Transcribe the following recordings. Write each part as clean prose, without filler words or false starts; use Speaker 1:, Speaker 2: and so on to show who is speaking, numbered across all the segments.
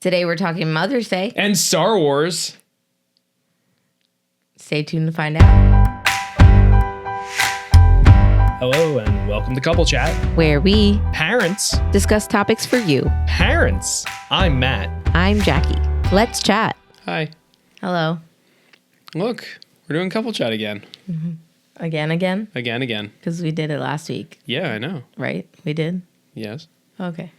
Speaker 1: Today we're talking Mother's Day.
Speaker 2: And Star Wars.
Speaker 1: Stay tuned to find out.
Speaker 2: Hello and welcome to Couple Chat.
Speaker 1: Where we
Speaker 2: Parents.
Speaker 1: discuss topics for you.
Speaker 2: Parents. I'm Matt.
Speaker 1: I'm Jackie. Let's chat.
Speaker 2: Hi.
Speaker 1: Hello.
Speaker 2: Look, we're doing Couple Chat again.
Speaker 1: Mm-hmm. Again?
Speaker 2: Again.
Speaker 1: Because we did it last week.
Speaker 2: Yeah, I know.
Speaker 1: Right? We did?
Speaker 2: Yes.
Speaker 1: Okay.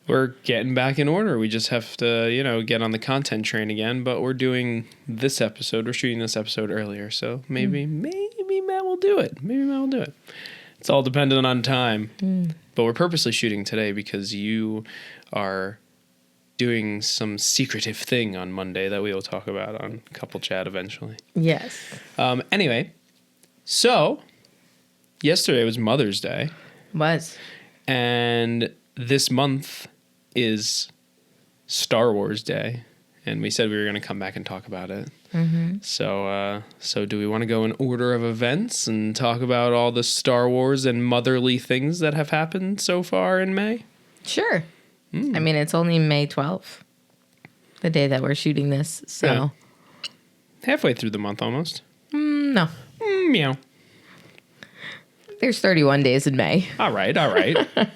Speaker 2: We're getting back in order. We just have to, get on the content train again. But we're doing this episode. We're shooting this episode earlier. So maybe Matt will do it. It's all dependent on time. But we're purposely shooting today because you are doing some secretive thing on Monday that we will talk about on Couple Chat eventually.
Speaker 1: Yes.
Speaker 2: Anyway, so yesterday was Mother's Day.
Speaker 1: Was. And
Speaker 2: this month is Star Wars Day, and we said we were going to come back and talk about it. Mm-hmm. So do we want to go in order of events and talk about all the Star Wars and motherly things that have happened so far in May?
Speaker 1: Sure. I mean, it's only May 12th, the day that we're shooting this, so.
Speaker 2: Yeah. Halfway through the month almost.
Speaker 1: No.
Speaker 2: Meow.
Speaker 1: There's 31 days in May.
Speaker 2: All right.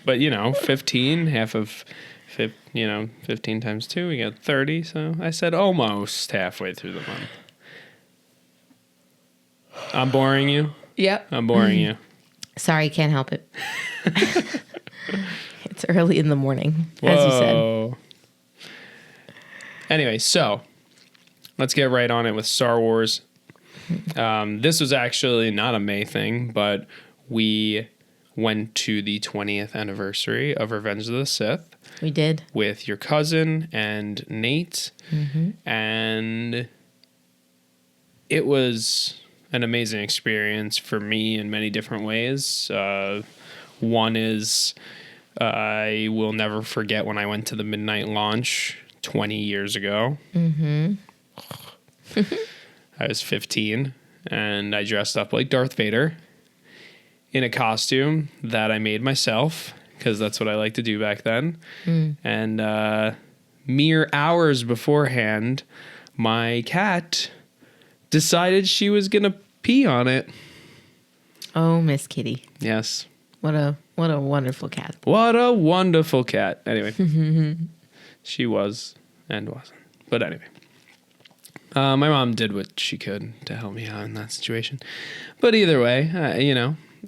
Speaker 2: But, 15, half of 15 times 2, we got 30. So I said almost halfway through the month. I'm boring you?
Speaker 1: Yep.
Speaker 2: I'm boring you.
Speaker 1: Sorry, can't help it. It's early in the morning,
Speaker 2: Whoa.
Speaker 1: as you said.
Speaker 2: Anyway, so let's get right on it with Star Wars. This was actually not a May thing, but we went to the 20th anniversary of Revenge of the Sith.
Speaker 1: We did.
Speaker 2: With your cousin and Nate. Mm-hmm. And it was an amazing experience for me in many different ways. One is I will never forget when I went to the midnight launch 20 years ago. Mm-hmm. I was 15, and I dressed up like Darth Vader in a costume that I made myself, because that's what I like to do back then. And mere hours beforehand, my cat decided she was going to pee on it.
Speaker 1: Oh, Miss Kitty.
Speaker 2: Yes.
Speaker 1: What a wonderful cat.
Speaker 2: What a wonderful cat. Anyway, she was and wasn't. But anyway, my mom did what she could to help me out in that situation. But either way,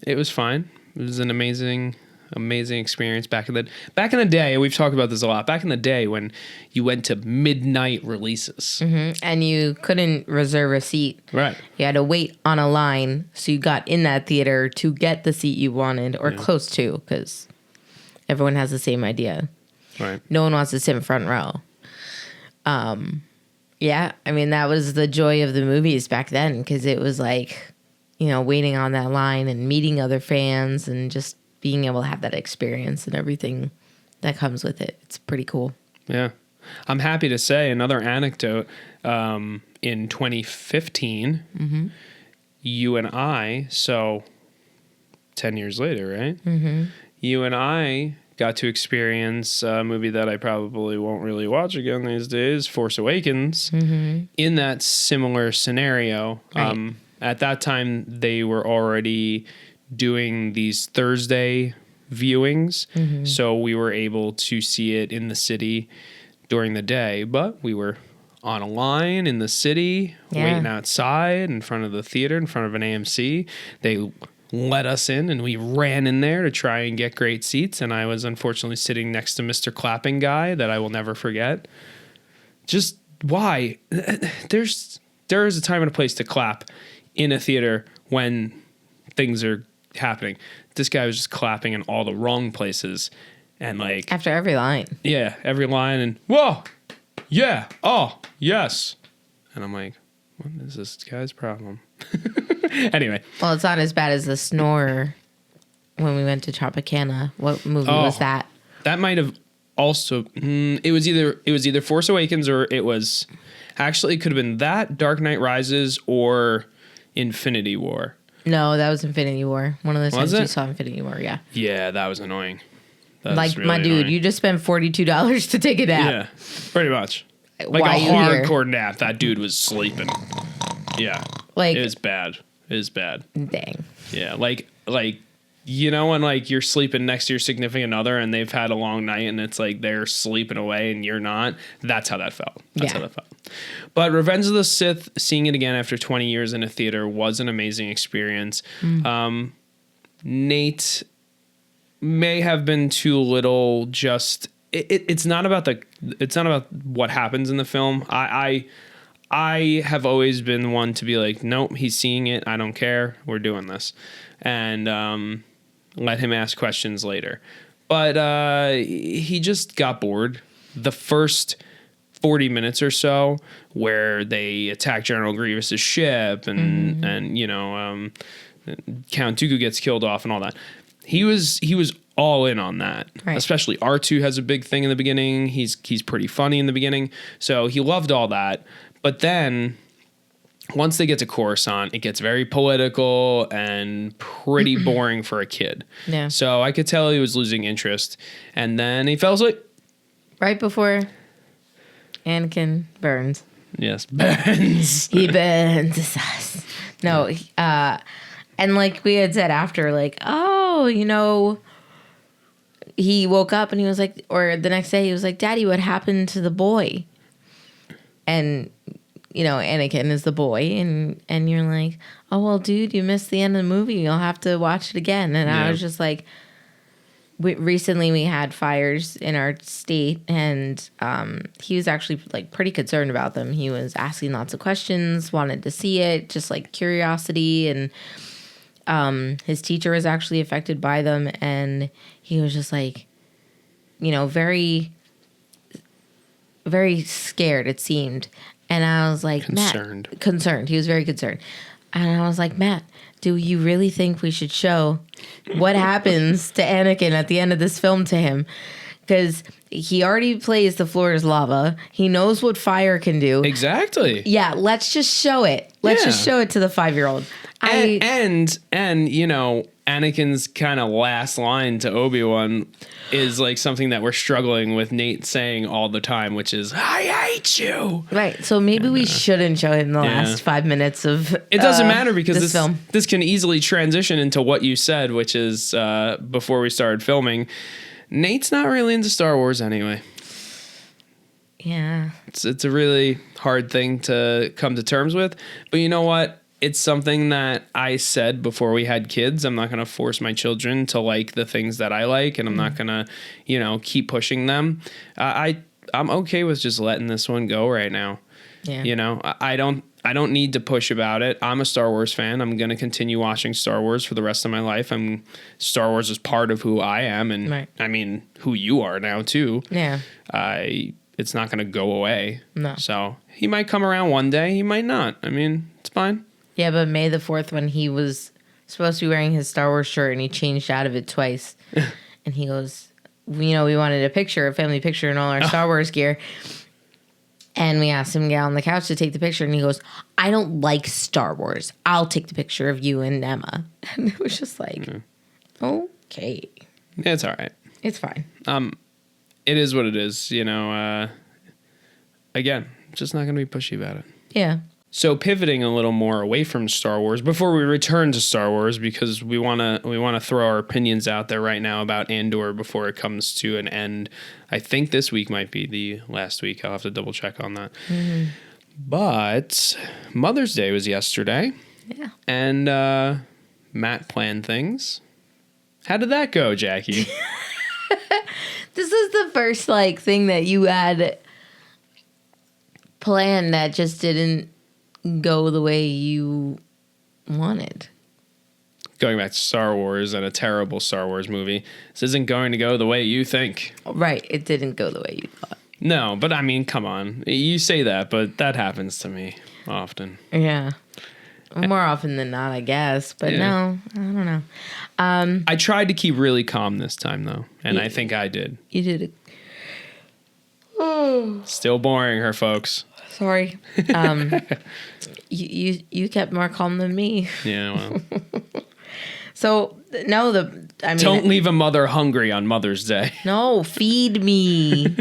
Speaker 2: it was fine. It was an amazing experience back in the day. We've talked about this a lot. Back in the day when you went to midnight releases. Mm-hmm.
Speaker 1: And you couldn't reserve a seat.
Speaker 2: Right.
Speaker 1: You had to wait on a line so you got in that theater to get the seat you wanted, or close to, because everyone has the same idea.
Speaker 2: Right.
Speaker 1: No one wants to sit in front row. Yeah, I mean, that was the joy of the movies back then, because it was like, waiting on that line and meeting other fans and just being able to have that experience and everything that comes with it. It's pretty cool.
Speaker 2: Yeah. I'm happy to say another anecdote. In 2015, you and I, so 10 years later, right? Mm-hmm. You and I got to experience a movie that I probably won't really watch again these days, Force Awakens, in that similar scenario.
Speaker 1: Right.
Speaker 2: At that time, they were already doing these Thursday viewings, so we were able to see it in the city during the day, but we were on a line in the city, waiting outside in front of the theater, in front of an AMC. They let us in, and we ran in there to try and get great seats, and I was unfortunately sitting next to Mr. Clapping Guy that I will never forget. Just why? There is a time and a place to clap in a theater when things are happening. This guy was just clapping in all the wrong places, and
Speaker 1: after every line.
Speaker 2: Yeah, every line, and whoa, yeah, oh, yes. And I'm like, what is this guy's problem? Anyway.
Speaker 1: Well, it's not as bad as the snore when we went to Tropicana. What movie was that?
Speaker 2: That might have also, it was either Force Awakens, or it was, actually it could have been that, Dark Knight Rises, or Infinity War.
Speaker 1: No, that was Infinity War. One of the times
Speaker 2: you
Speaker 1: saw Infinity War, yeah.
Speaker 2: Yeah, that was annoying.
Speaker 1: Like,
Speaker 2: really
Speaker 1: my dude,
Speaker 2: annoying.
Speaker 1: you just spent $42 to take a nap.
Speaker 2: Yeah, pretty much. Like
Speaker 1: Why
Speaker 2: a
Speaker 1: you here?
Speaker 2: hardcore nap. That dude was sleeping. Yeah.
Speaker 1: Like,
Speaker 2: It was bad. It was bad.
Speaker 1: dang.
Speaker 2: Yeah, like you know when like you're sleeping next to your significant other and they've had a long night and it's like they're sleeping away and you're not. That's how that felt. That's how that felt. But Revenge of the Sith, seeing it again after 20 years in a theater was an amazing experience. Nate may have been too little. Just it's not about what happens in the film. I have always been one to be like, nope, he's seeing it. I don't care. We're doing this. And let him ask questions later. But he just got bored. The first 40 minutes or so where they attack General Grievous's ship and Count Dooku gets killed off and all that. He was all in on that. Right. Especially R2 has a big thing in the beginning. He's pretty funny in the beginning. So he loved all that. But then once they get to Coruscant, it gets very political and pretty boring for a kid. Yeah. So I could tell he was losing interest. And then he fell asleep.
Speaker 1: Right before Anakin burns.
Speaker 2: Yes, burns.
Speaker 1: He burns us. No, and like we had said after, like, oh, he woke up and he was like, or the next day he was like, Daddy, what happened to the boy? And Anakin is the boy, and you're like, oh well, dude, you missed the end of the movie. You'll have to watch it again. And I was just like, recently we had fires in our state, and he was actually like pretty concerned about them. He was asking lots of questions, wanted to see it, just like curiosity, and his teacher was actually affected by them, and he was just like, very, very scared, it seemed. And I was like, concerned. He was very concerned. And I was like, Matt, do you really think we should show what happens to Anakin at the end of this film to him? Because he already plays The Floor is Lava. He knows what fire can do.
Speaker 2: Exactly.
Speaker 1: Yeah, let's just show it. Let's just show it to the 5-year-old.
Speaker 2: And Anakin's kind of last line to Obi-Wan is like something that we're struggling with Nate saying all the time, which is, I hate you.
Speaker 1: Right. So maybe we shouldn't show him the last 5 minutes of
Speaker 2: it doesn't matter because
Speaker 1: this film.
Speaker 2: This can easily transition into what you said, which is before we started filming, Nate's not really into Star Wars anyway.
Speaker 1: Yeah.
Speaker 2: It's a really hard thing to come to terms with. But you know what? It's something that I said before we had kids. I'm not going to force my children to like the things that I like, and I'm not going to, keep pushing them. I'm okay with just letting this one go right now. Yeah. I don't need to push about it. I'm a Star Wars fan. I'm going to continue watching Star Wars for the rest of my life. Star Wars is part of who I am, and right. I mean, who you are now too. Yeah. It's not going to go away. No. So he might come around one day. He might not. I mean, it's fine.
Speaker 1: Yeah, but May the 4th, when he was supposed to be wearing his Star Wars shirt and he changed out of it twice, and he goes, we wanted a family picture and all our Star Wars gear. And we asked him to get on the couch to take the picture, and he goes, I don't like Star Wars. I'll take the picture of you and Emma. And it was just like, okay.
Speaker 2: Yeah, it's all right.
Speaker 1: It's fine.
Speaker 2: It is what it is, again, just not going to be pushy about it.
Speaker 1: Yeah.
Speaker 2: So pivoting a little more away from Star Wars before we return to Star Wars, because we want to throw our opinions out there right now about Andor before it comes to an end. I think this week might be the last week. I'll have to double check on that. Mm-hmm. But Mother's Day was yesterday. Yeah. And Matt planned things. How did that go, Jackie?
Speaker 1: This is the first thing that you had planned that just didn't go the way you wanted.
Speaker 2: Going back to Star Wars and a terrible Star Wars movie, this isn't going to go the way you think.
Speaker 1: Right, it didn't go the way you thought.
Speaker 2: No, but I mean, come on. You say that, but that happens to me often.
Speaker 1: Yeah. More often than not, I guess. But no, I don't know.
Speaker 2: I tried to keep really calm this time, though, and I think I did.
Speaker 1: You did it.
Speaker 2: Still boring her, folks.
Speaker 1: Sorry. You kept more calm than me.
Speaker 2: Yeah, well.
Speaker 1: So no,
Speaker 2: Don't leave a mother hungry on Mother's Day.
Speaker 1: No, feed me.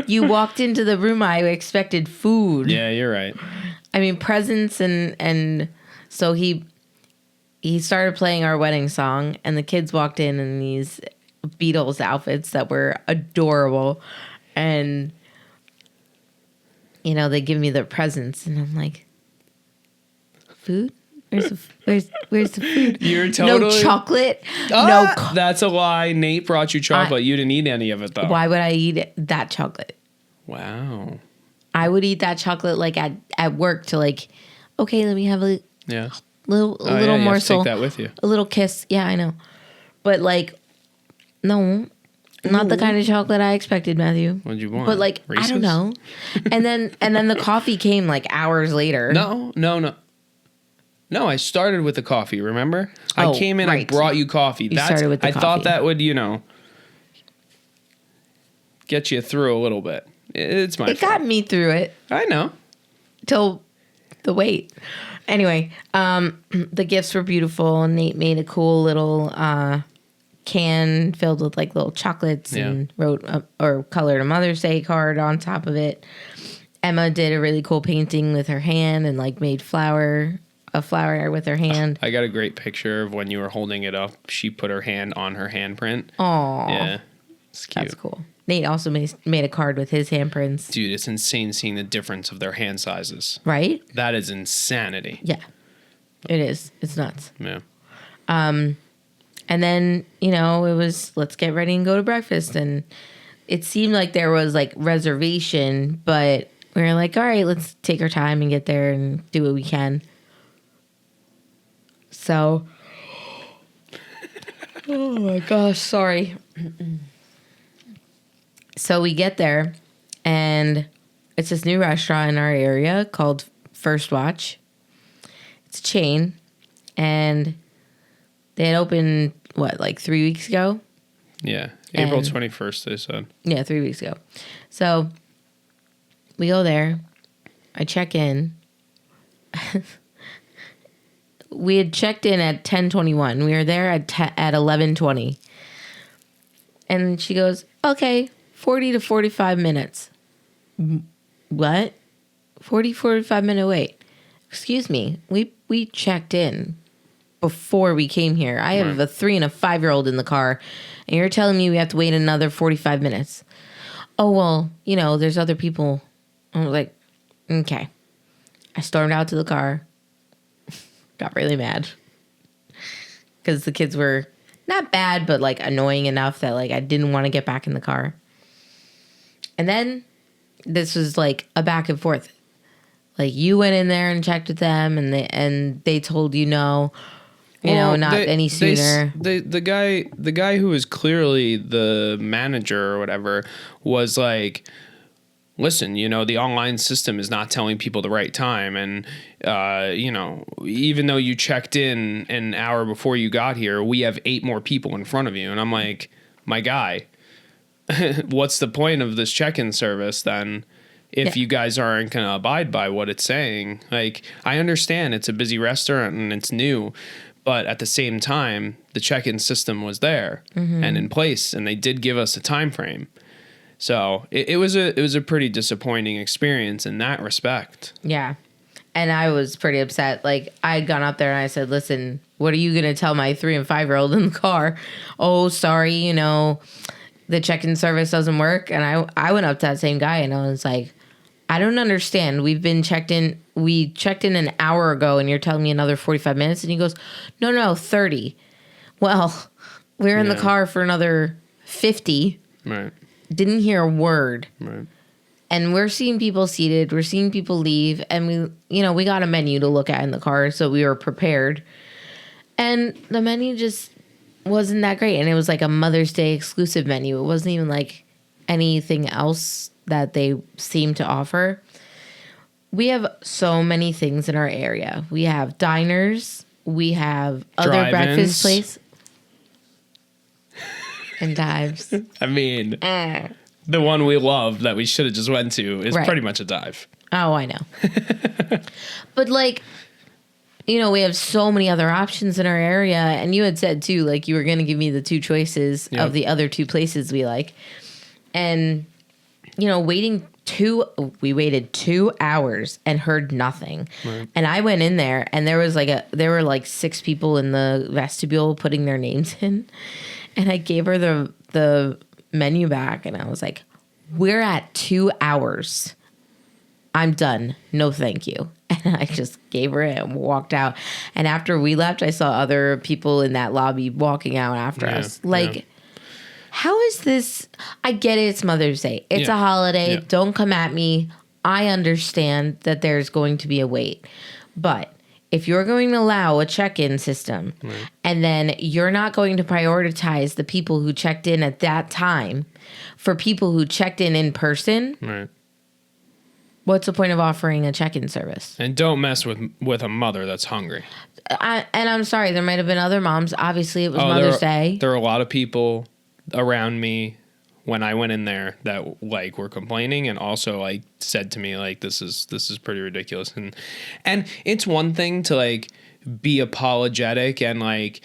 Speaker 1: You walked into the room, I expected food.
Speaker 2: Yeah, you're right.
Speaker 1: I mean, presents and so he started playing our wedding song, and the kids walked in these Beatles outfits that were adorable, and they give me their presents, and I'm like, food? Where's the food?
Speaker 2: You're totally
Speaker 1: no chocolate.
Speaker 2: That's a lie. Nate brought you chocolate. You didn't eat any of it though.
Speaker 1: Why would I eat that chocolate?
Speaker 2: Wow.
Speaker 1: I would eat that chocolate like at work to like, okay, let me have a little
Speaker 2: you
Speaker 1: morsel.
Speaker 2: Take that with you.
Speaker 1: A little kiss. Yeah, I know. But like, no, not the kind of chocolate I expected, Matthew.
Speaker 2: What'd you want?
Speaker 1: But like,
Speaker 2: Reese's?
Speaker 1: I don't know. and then the coffee came like hours later.
Speaker 2: No. No, I started with the coffee, remember? I came in, right. I brought you coffee.
Speaker 1: Started with the coffee.
Speaker 2: Thought that would, get you through a little bit. It's my fault.
Speaker 1: It got me through it.
Speaker 2: I know.
Speaker 1: Till the wait. Anyway, the gifts were beautiful. Nate made a cool little can filled with like little chocolates and wrote or colored a Mother's Day card on top of it. Emma did a really cool painting with her hand and like made a flower with her hand.
Speaker 2: I got a great picture of when you were holding it up. She put her hand on her handprint.
Speaker 1: Aww.
Speaker 2: Yeah. It's cute.
Speaker 1: That's cool. Nate also made a card with his handprints.
Speaker 2: Dude, it's insane seeing the difference of their hand sizes.
Speaker 1: Right?
Speaker 2: That is insanity.
Speaker 1: Yeah. It is. It's nuts.
Speaker 2: Yeah.
Speaker 1: And then, it was let's get ready and go to breakfast. And it seemed like there was like reservation, but we were like, all right, let's take our time and get there and do what we can. So, oh my gosh, sorry. So we get there, and it's this new restaurant in our area called First Watch. It's a chain, and they had opened, like 3 weeks ago?
Speaker 2: Yeah, April 21st, they said.
Speaker 1: Yeah, 3 weeks ago. So we go there. I check in. We had checked in at 10:21. We were there at 11:20. And she goes, okay, 40 to 45 minutes. What? 45 minute wait. Excuse me. We checked in before we came here. I have a 3 and a 5-year-old in the car, and you're telling me we have to wait another 45 minutes. Oh, well, there's other people. I was like, okay. I stormed out to the car. Got really mad because the kids were not bad, but like annoying enough that like I didn't want to get back in the car. And then this was like a back and forth. Like you went in there and checked with them, and they told you no, not any sooner.
Speaker 2: The guy who was clearly the manager or whatever was like, listen, the online system is not telling people the right time. And, even though you checked in an hour before you got here, we have 8 more people in front of you. And I'm like, my guy, what's the point of this check-in service then if you guys aren't going to abide by what it's saying? Like, I understand it's a busy restaurant and it's new, but at the same time, the check-in system was there and in place, and they did give us a time frame. So it was a pretty disappointing experience in that respect. Yeah.
Speaker 1: And I was pretty upset. Like, I had gone up there and I said, listen, what are you going to tell my 3 and 5-year-old in the car? Oh, sorry, the check-in service doesn't work. And I went up to that same guy and I was like, I don't understand. We've been checked in. We checked in an hour ago and you're telling me another 45 minutes. And he goes, no, 30. Well, we're in the car for another 50.
Speaker 2: Right.
Speaker 1: Didn't hear a word.
Speaker 2: Right.
Speaker 1: And we're seeing people seated. We're seeing people leave. And we got a menu to look at in the car. So we were prepared. And the menu just wasn't that great. And it was like a Mother's Day exclusive menu. It wasn't even like anything else that they seemed to offer. We have so many things in our area. We have diners. We have other breakfast places. And dives.
Speaker 2: I mean, the one we love that we should have just went to is pretty much a dive.
Speaker 1: Oh, I know. But like, we have so many other options in our area. And you had said too, like you were going to give me the 2 choices of the other 2 places we like. And, we waited 2 hours and heard nothing. Right. And I went in there and there were like 6 people in the vestibule putting their names in. And I gave her the menu back and I was like, we're at 2 hours. I'm done. No, thank you. And I just gave her it and walked out. And after we left, I saw other people in that lobby walking out after us. Like, how is this? I get it. It's Mother's Day. It's a holiday. Yeah. Don't come at me. I understand that there's going to be a wait. But if you're going to allow a check-in system and then you're not going to prioritize the people who checked in at that time for people who checked in person, what's the point of offering a check-in service?
Speaker 2: And don't mess with a mother that's hungry.
Speaker 1: And I'm sorry, there might have been other moms. Obviously, it was Mother's Day.
Speaker 2: There are a lot of people around me when I went in there that like were complaining and also like said to me like this is pretty ridiculous. And it's one thing to like be apologetic and like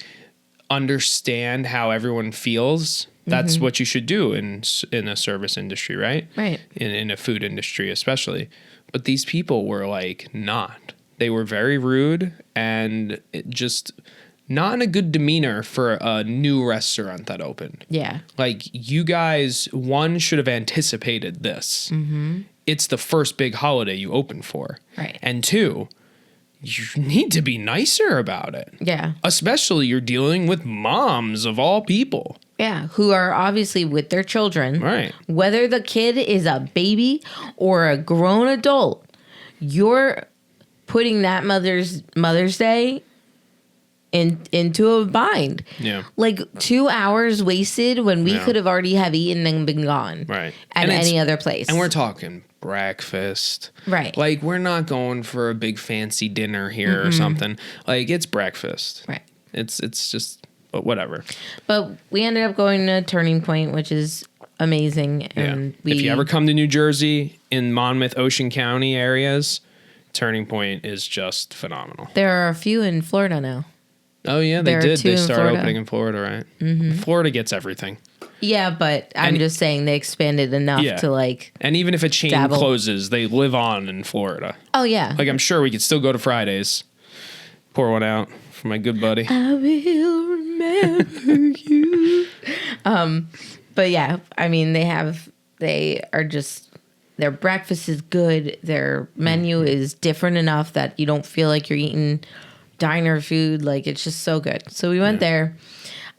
Speaker 2: understand how everyone feels. That's what you should do in a service industry, right?
Speaker 1: Right.
Speaker 2: In a food industry especially. But these people were like not. They were very rude and it just not in a good demeanor for a new restaurant that opened.
Speaker 1: Yeah.
Speaker 2: Like you guys, one, should have anticipated this. It's the first big holiday you open for.
Speaker 1: Right.
Speaker 2: And 2, you need to be nicer about it.
Speaker 1: Yeah.
Speaker 2: Especially you're dealing with moms of all people.
Speaker 1: Yeah, who are obviously with their children.
Speaker 2: Right.
Speaker 1: Whether the kid is a baby or a grown adult, you're putting that Mother's Day into a bind.
Speaker 2: Yeah.
Speaker 1: Like 2 hours wasted when we could have already have eaten and been gone.
Speaker 2: Right.
Speaker 1: At any other place.
Speaker 2: And we're talking breakfast.
Speaker 1: Right.
Speaker 2: Like we're not going for a big fancy dinner here or something. Like it's breakfast.
Speaker 1: Right.
Speaker 2: It's just, but whatever.
Speaker 1: But we ended up going to Turning Point, which is amazing. And
Speaker 2: if you ever come to New Jersey in Monmouth, Ocean County areas, Turning Point is just phenomenal.
Speaker 1: There are a few in Florida now.
Speaker 2: Oh, yeah, they did. They started opening in Florida, right? Florida gets everything.
Speaker 1: Yeah, but I'm just saying they expanded enough to like.
Speaker 2: And even if a chain closes, they live on in Florida.
Speaker 1: Oh, yeah.
Speaker 2: Like, I'm sure we could still go to Fridays. Pour one out for my good buddy.
Speaker 1: I will remember you. But yeah, I mean, their breakfast is good. Their menu is different enough that you don't feel like you're eating diner food. Like, it's just so good. So we went there.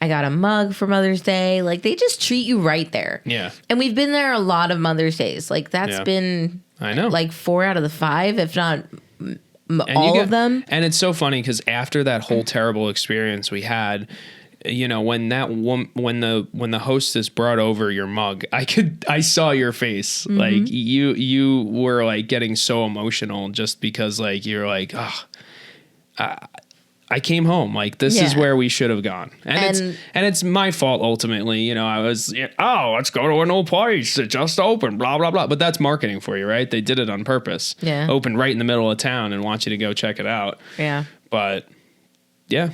Speaker 1: I got a mug for Mother's Day. Like, they just treat you right there.
Speaker 2: Yeah.
Speaker 1: And we've been there a lot of Mother's Days. Like, that's been,
Speaker 2: I know, like 4
Speaker 1: out of the 5, if not all of them.
Speaker 2: And it's so funny because after that whole terrible experience we had, you know, when the hostess brought over your mug, I saw your face. Like you were like getting so emotional just because like you're like, oh, I came home. Like, this is where we should have gone. And it's my fault ultimately. You know, I was, let's go to an old place that just opened, blah, blah, blah. But that's marketing for you, right? They did it on purpose.
Speaker 1: Yeah.
Speaker 2: Open right in the middle of town and want you to go check it out.
Speaker 1: Yeah.
Speaker 2: But yeah.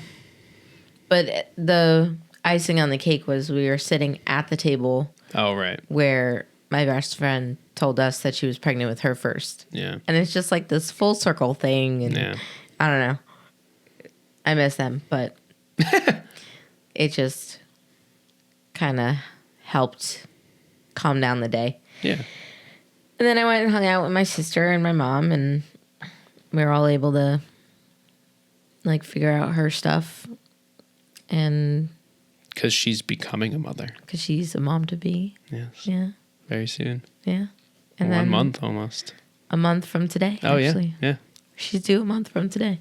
Speaker 1: But the icing on the cake was we were sitting at the table.
Speaker 2: Oh, right.
Speaker 1: Where my best friend told us that she was pregnant with her first.
Speaker 2: Yeah.
Speaker 1: And it's just like this full circle thing. And I don't know. I miss them, but it just kind of helped calm down the day.
Speaker 2: Yeah.
Speaker 1: And then I went and hung out with my sister and my mom, and we were all able to like figure out her stuff. And
Speaker 2: because she's becoming a mother.
Speaker 1: Because she's a mom to be.
Speaker 2: Yes.
Speaker 1: Yeah.
Speaker 2: Very soon.
Speaker 1: Yeah. And
Speaker 2: 1 month almost.
Speaker 1: A month from today.
Speaker 2: Oh,
Speaker 1: actually.
Speaker 2: Yeah.
Speaker 1: She's due a month from today.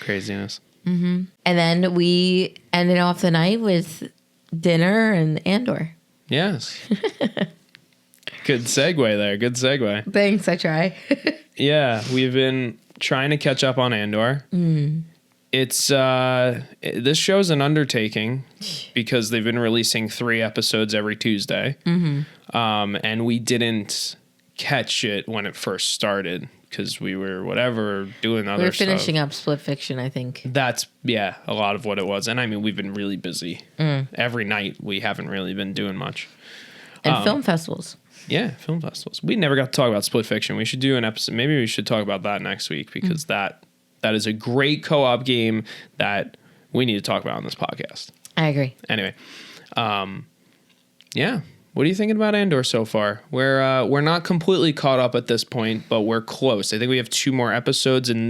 Speaker 2: Craziness.
Speaker 1: Mm-hmm. And then we ended off the night with dinner and Andor.
Speaker 2: Yes. Good segue there. Good segue.
Speaker 1: Thanks, I try.
Speaker 2: Yeah, we've been trying to catch up on Andor. It's this show's an undertaking because they've been releasing 3 episodes every Tuesday. And we didn't catch it when it first started because we were whatever doing other
Speaker 1: We were
Speaker 2: stuff.
Speaker 1: finishing up Split Fiction, I think.
Speaker 2: That's, a lot of what it was. And I mean, we've been really busy. Every night we haven't really been doing much.
Speaker 1: And film festivals.
Speaker 2: Yeah, film festivals. We never got to talk about Split Fiction. We should do an episode. Maybe we should talk about that next week, because that is a great co-op game that we need to talk about on this podcast.
Speaker 1: I agree.
Speaker 2: Anyway, yeah. What are you thinking about Andor so far? We're not completely caught up at this point, but we're close. I think we have 2 more episodes in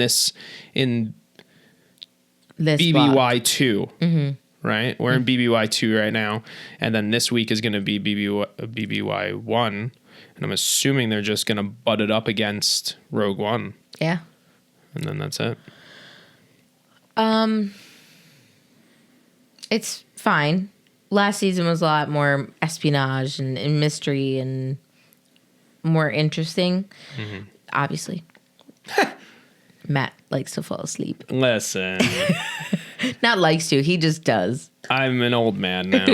Speaker 2: BBY 2. Right? We're in BBY 2 right now, and then this week is going to be BBY 1, and I'm assuming they're just going to butt it up against Rogue One.
Speaker 1: Yeah.
Speaker 2: And then that's it.
Speaker 1: It's fine. Last season was a lot more espionage and mystery and more interesting. Obviously. Matt likes to fall asleep.
Speaker 2: Listen.
Speaker 1: Not likes to. He just does.
Speaker 2: I'm an old man now.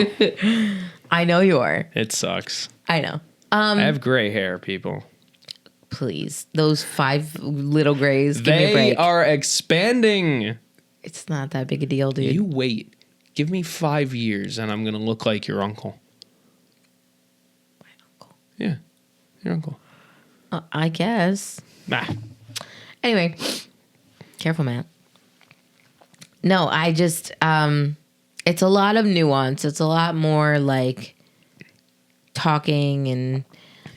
Speaker 1: I know you are.
Speaker 2: It sucks.
Speaker 1: I know.
Speaker 2: I have gray hair, people.
Speaker 1: Please. Those 5 little grays. Give me a
Speaker 2: They
Speaker 1: break.
Speaker 2: are expanding.
Speaker 1: It's not that big a deal, dude.
Speaker 2: You wait. Give me 5 years and I'm going to look like your uncle.
Speaker 1: My uncle.
Speaker 2: Yeah. Your uncle.
Speaker 1: I guess.
Speaker 2: Nah.
Speaker 1: Anyway. Careful, Matt. No, I just, it's a lot of nuance. It's a lot more like talking and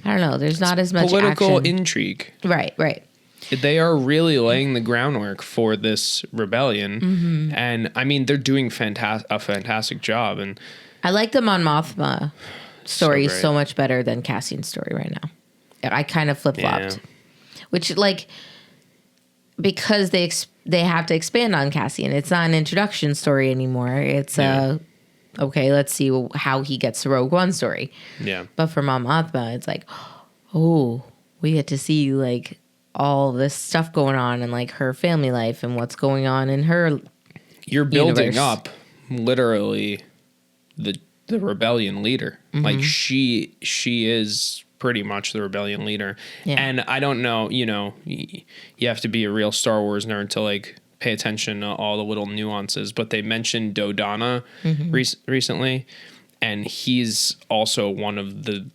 Speaker 1: I don't know. There's not as much
Speaker 2: political
Speaker 1: action.
Speaker 2: intrigue.
Speaker 1: Right.
Speaker 2: They are really laying the groundwork for this rebellion. And I mean, they're doing a fantastic job. And
Speaker 1: I like the Mon Mothma story
Speaker 2: So great.
Speaker 1: so much better than Cassian's story right now. I kind of flip-flopped.
Speaker 2: Yeah.
Speaker 1: Which, like, because they have to expand on Cassian. It's not an introduction story anymore. It's okay, let's see how he gets the Rogue One story.
Speaker 2: Yeah.
Speaker 1: But for Mon Mothma, it's like, oh, we get to see like all this stuff going on and like her family life and what's going on in her.
Speaker 2: You're building
Speaker 1: universe.
Speaker 2: up literally the rebellion leader. Like she is pretty much the rebellion leader.
Speaker 1: Yeah.
Speaker 2: And I don't know, you have to be a real Star Wars nerd to like pay attention to all the little nuances, but they mentioned Dodonna recently, and he's also one of the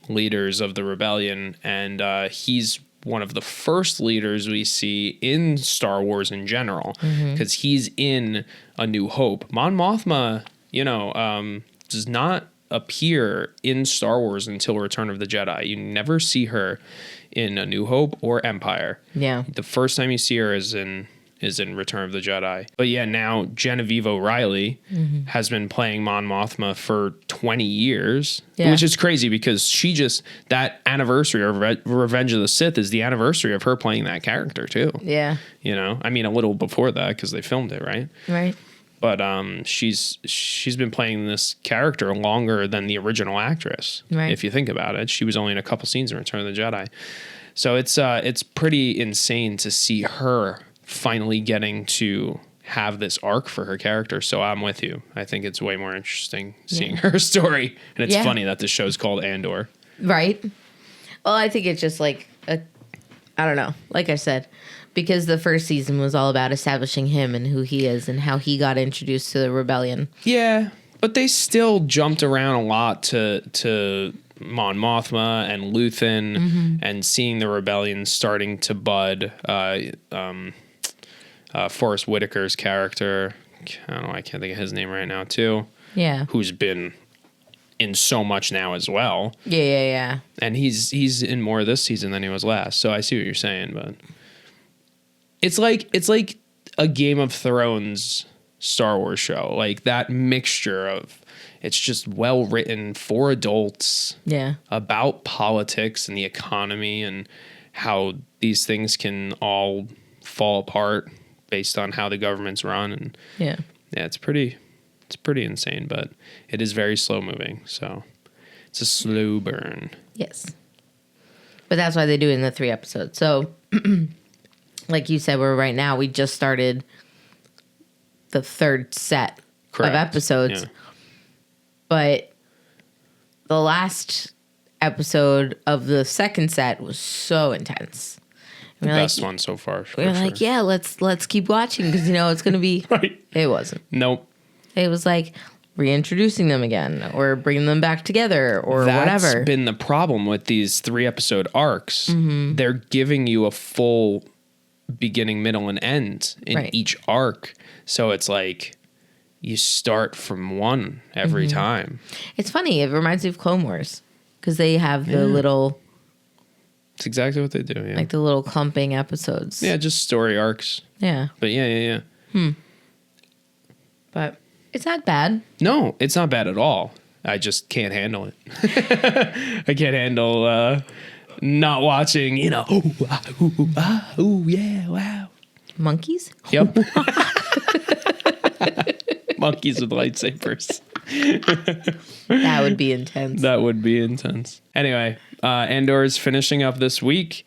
Speaker 2: leaders of the rebellion, and he's one of the first leaders we see in Star Wars in general, because he's in A New Hope. Mon Mothma, does not appear in Star Wars until Return of the Jedi. You never see her in A New Hope or Empire.
Speaker 1: Yeah.
Speaker 2: The first time you see her is in Return of the Jedi. But yeah, now Genevieve O'Reilly has been playing Mon Mothma for 20 years, which is crazy because that anniversary of Revenge of the Sith is the anniversary of her playing that character too.
Speaker 1: Yeah.
Speaker 2: I mean, a little before that because they filmed it, right?
Speaker 1: Right.
Speaker 2: But she's been playing this character longer than the original actress.
Speaker 1: Right.
Speaker 2: If you think about it, she was only in a couple scenes in Return of the Jedi. So it's pretty insane to see her finally getting to have this arc for her character. So I'm with you. I think it's way more interesting seeing her story. And it's funny that this show's called Andor.
Speaker 1: Right. Well, I think it's just like, I don't know. Like I said, because the first season was all about establishing him and who he is and how he got introduced to the rebellion.
Speaker 2: Yeah, but they still jumped around a lot to Mon Mothma and Luthen and seeing the rebellion starting to bud. Forrest Whitaker's character, I don't know, I can't think of his name right now too.
Speaker 1: Yeah.
Speaker 2: Who's been in so much now as well.
Speaker 1: Yeah.
Speaker 2: And he's in more this season than he was last. So I see what you're saying, but it's like a Game of Thrones Star Wars show. Like that mixture of it's just well written for adults.
Speaker 1: Yeah.
Speaker 2: About politics and the economy and how these things can all fall apart based on how the government's run. And yeah, it's pretty insane, but it is very slow moving. So it's a slow burn.
Speaker 1: Yes. But that's why they do it in the 3 episodes. So like you said, right now, we just started the 3rd set of episodes. Yeah. But the last episode of the 2nd set was so intense.
Speaker 2: The best one so far.
Speaker 1: We're like, yeah, let's keep watching because it's gonna be.
Speaker 2: Right.
Speaker 1: It wasn't.
Speaker 2: Nope.
Speaker 1: It was like reintroducing them again or bringing them back together or whatever.
Speaker 2: That's been the problem with these 3-episode arcs.
Speaker 1: Mm-hmm.
Speaker 2: They're giving you a full beginning, middle, and end in each arc. So it's like you start from one every time.
Speaker 1: It's funny. It reminds me of Clone Wars because they have the little...
Speaker 2: It's exactly what they do, yeah.
Speaker 1: Like the little clumping episodes.
Speaker 2: Yeah, just story arcs.
Speaker 1: Yeah.
Speaker 2: But yeah.
Speaker 1: But it's not bad.
Speaker 2: No, it's not bad at all. I just can't handle it. I can't handle not watching, ooh, yeah, wow.
Speaker 1: Monkeys?
Speaker 2: Yep. Monkeys with lightsabers.
Speaker 1: That would be intense.
Speaker 2: That would be intense. Anyway, Andor is finishing up this week.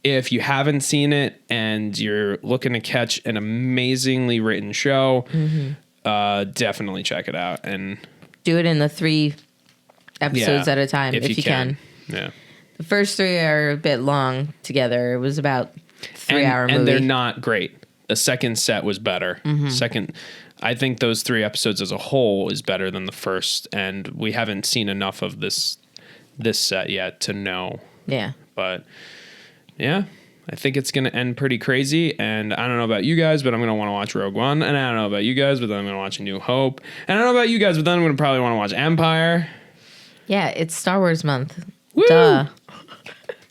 Speaker 2: If you haven't seen it and you're looking to catch an amazingly written show, definitely check it out. And
Speaker 1: do it in the 3 episodes at a time if you can.
Speaker 2: Yeah.
Speaker 1: The first 3 are a bit long together. It was about 3-hour movie.
Speaker 2: And they're not great. The second set was better. I think those 3 episodes as a whole is better than the first, and we haven't seen enough of this set yet to know.
Speaker 1: Yeah.
Speaker 2: But yeah, I think it's going to end pretty crazy, and I don't know about you guys, but I'm going to want to watch Rogue One, and I don't know about you guys, but then I'm going to watch A New Hope, and I don't know about you guys, but then I'm going to probably want to watch Empire.
Speaker 1: Yeah, it's Star Wars month.
Speaker 2: Woo!
Speaker 1: Duh.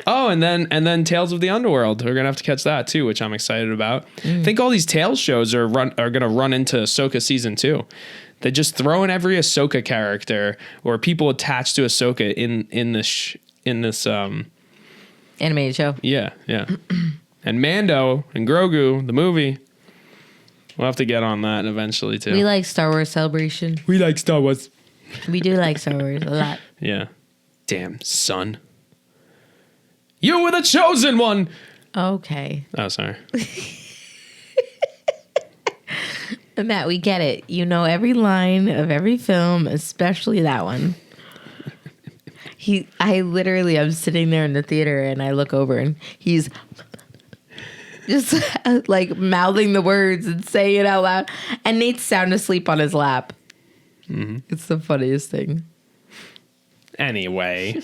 Speaker 2: Oh, and then Tales of the Underworld. We're gonna have to catch that too, which I'm excited about. I think all these Tales shows are gonna run into Ahsoka season 2. They just throw in every Ahsoka character or people attached to Ahsoka in this
Speaker 1: Animated show.
Speaker 2: Yeah. And Mando and Grogu, the movie. We'll have to get on that eventually too.
Speaker 1: We like Star Wars Celebration.
Speaker 2: We like Star Wars.
Speaker 1: We do like Star Wars a lot.
Speaker 2: Yeah. Damn, son. You were the chosen one.
Speaker 1: Okay.
Speaker 2: Oh, sorry.
Speaker 1: Matt, we get it. You know every line of every film, especially that one. I'm sitting there in the theater and I look over and he's just like mouthing the words and saying it out loud. And Nate's sound asleep on his lap. It's the funniest thing.
Speaker 2: Anyway.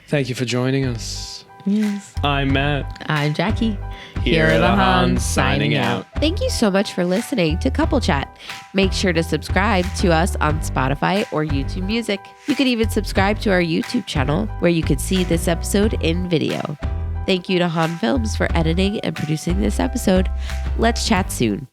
Speaker 2: Thank you for joining us.
Speaker 1: Yes.
Speaker 2: I'm Matt.
Speaker 1: I'm Jackie.
Speaker 2: Here are the Hahns signing out.
Speaker 3: Thank you so much for listening to Couple Chat. Make sure to subscribe to us on Spotify or YouTube Music. You can even subscribe to our YouTube channel where you can see this episode in video. Thank you to Hahn Films for editing and producing this episode. Let's chat soon.